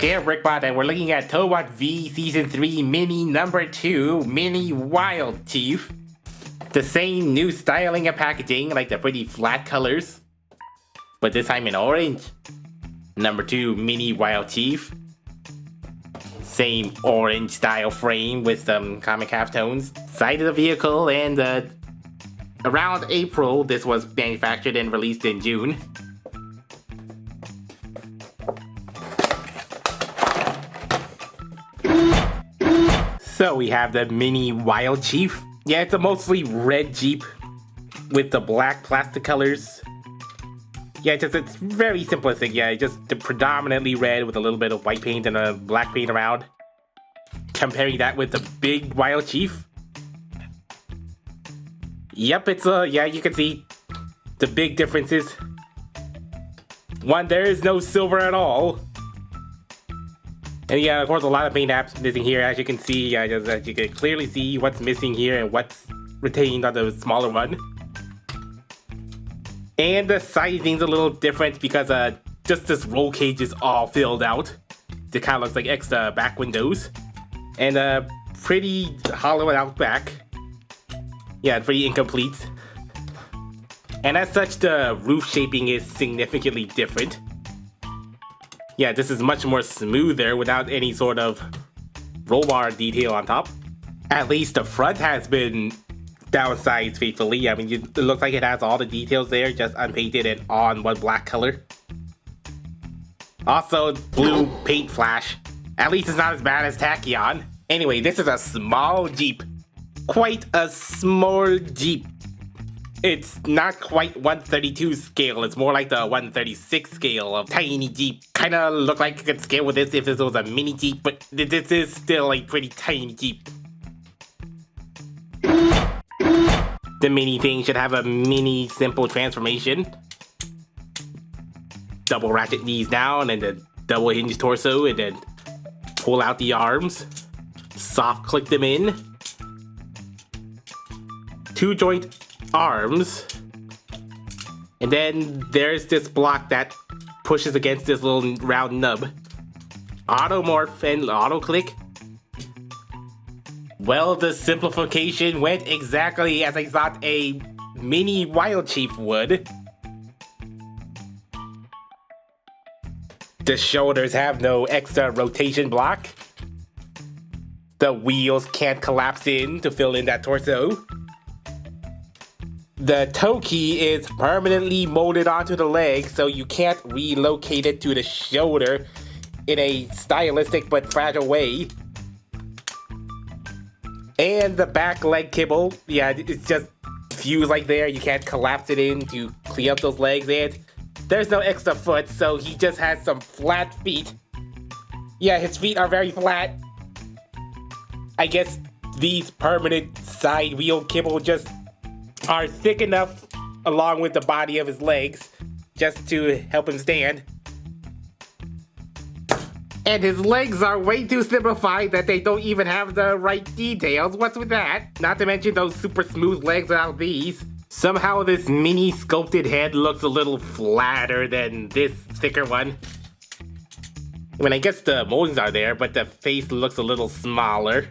KRBrickBot, and we're looking at Tobot V Season 3 Mini Number 2 Mini Wild Chief. The same new styling and packaging, like the pretty flat colors, but this time in orange. Number 2 Mini Wild Chief. Same orange style frame with some comic halftones. Side of the vehicle, and around April, this was manufactured and released in June. So we have the Mini Wild Chief. Yeah, it's a mostly red Jeep with the black plastic colors. Yeah, it's very simplistic. Yeah, just the predominantly red with a little bit of white paint and a black paint around. Comparing that with the big Wild Chief. Yep, it's yeah, you can see the big differences. One, there is no silver at all. And yeah, of course, a lot of paint apps missing here. As you can see, just you can clearly see what's missing here and what's retained on the smaller one. And the sizing's a little different because just this roll cage is all filled out. It kind of looks like extra back windows. And pretty hollowed out back. Yeah, pretty incomplete. And as such, the roof shaping is significantly different. Yeah, this is much more smoother without any sort of roll bar detail on top. At least the front has been downsized faithfully. I mean, it looks like it has all the details there, just unpainted and on one black color. Also, blue paint flash. At least it's not as bad as Tachyon. Anyway, this is a small Jeep. Quite a small Jeep. It's not quite 132 scale, it's more like the 136 scale of tiny Jeep. Kinda look like you could scale with this if this was a mini Jeep, but this is still a pretty tiny Jeep. The mini thing should have a mini simple transformation. Double ratchet knees down and then double hinge torso and then pull out the arms. Soft click them in. 2 joint arms, and then there's this block that pushes against this little round nub. Automorph and auto click. Well, the simplification went exactly as I thought a Mini Wild Chief would. The shoulders have no extra rotation block. The wheels can't collapse in to fill in that torso. The toe key is permanently molded onto the leg, so you can't relocate it to the shoulder in a stylistic but fragile way. And the back leg kibble, yeah, it's just fused like there. You can't collapse it in to clean up those legs. And there's no extra foot, so he just has some flat feet. Yeah, his feet are very flat. I guess these permanent side wheel kibble just are thick enough along with the body of his legs just to help him stand. And his legs are way too simplified that they don't even have the right details. What's with that? Not to mention those super smooth legs without these. Somehow this mini sculpted head looks a little flatter than this thicker one. I mean, I guess the moldings are there, but the face looks a little smaller.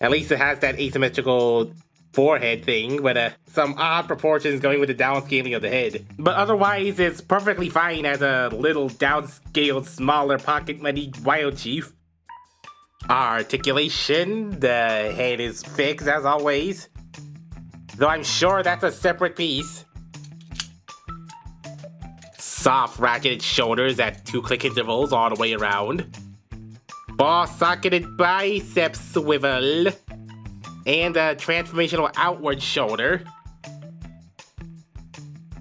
At least it has that asymmetrical forehead thing, with some odd proportions going with the downscaling of the head. But otherwise, it's perfectly fine as a little downscaled, smaller pocket money Wild Chief. Articulation, the head is fixed as always. Though I'm sure that's a separate piece. Soft ratcheted shoulders at 2 click intervals all the way around. Ball socketed bicep swivel. And a transformational outward shoulder.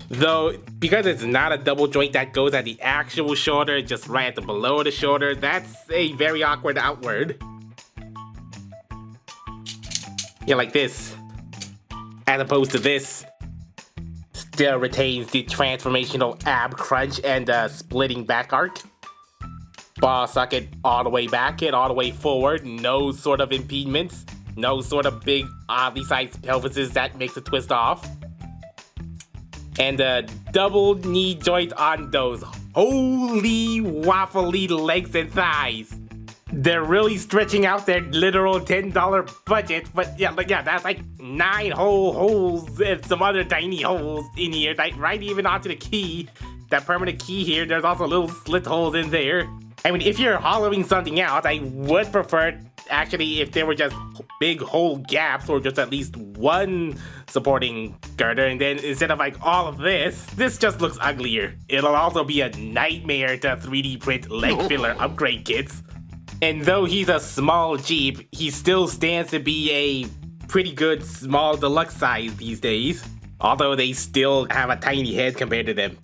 Though, because it's not a double joint that goes at the actual shoulder, just right at the below the shoulder, that's a very awkward outward. Yeah, like this. As opposed to this. Still retains the transformational ab crunch and splitting back arc. Ball socket all the way back and all the way forward, no sort of impediments. No sort of big, oddly sized pelvises that makes it twist off. And a double knee joint on those holy waffly legs and thighs. They're really stretching out their literal $10 budget, but yeah, that's like 9 whole holes and some other tiny holes in here, right even onto the key. That permanent key here, there's also little slit holes in there. I mean, if you're hollowing something out, I would prefer, actually, if there were just big hole gaps or just at least one supporting girder, and then instead of like all of this just looks uglier. It'll also be a nightmare to 3D print leg filler upgrade kits. And though he's a small Jeep, he still stands to be a pretty good small deluxe size these days. Although they still have a tiny head compared to them.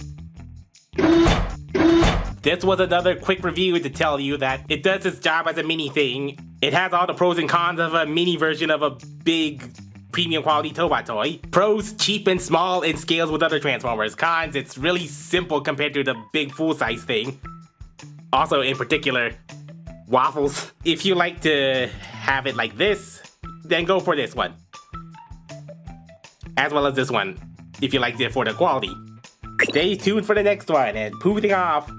This was another quick review to tell you that it does its job as a mini thing. It has all the pros and cons of a mini version of a big premium quality Tobot toy. Pros, cheap and small and scales with other Transformers. Cons, it's really simple compared to the big full-size thing. Also, in particular, waffles. If you like to have it like this, then go for this one. As well as this one, if you like it for the quality. Stay tuned for the next one, and pooting off.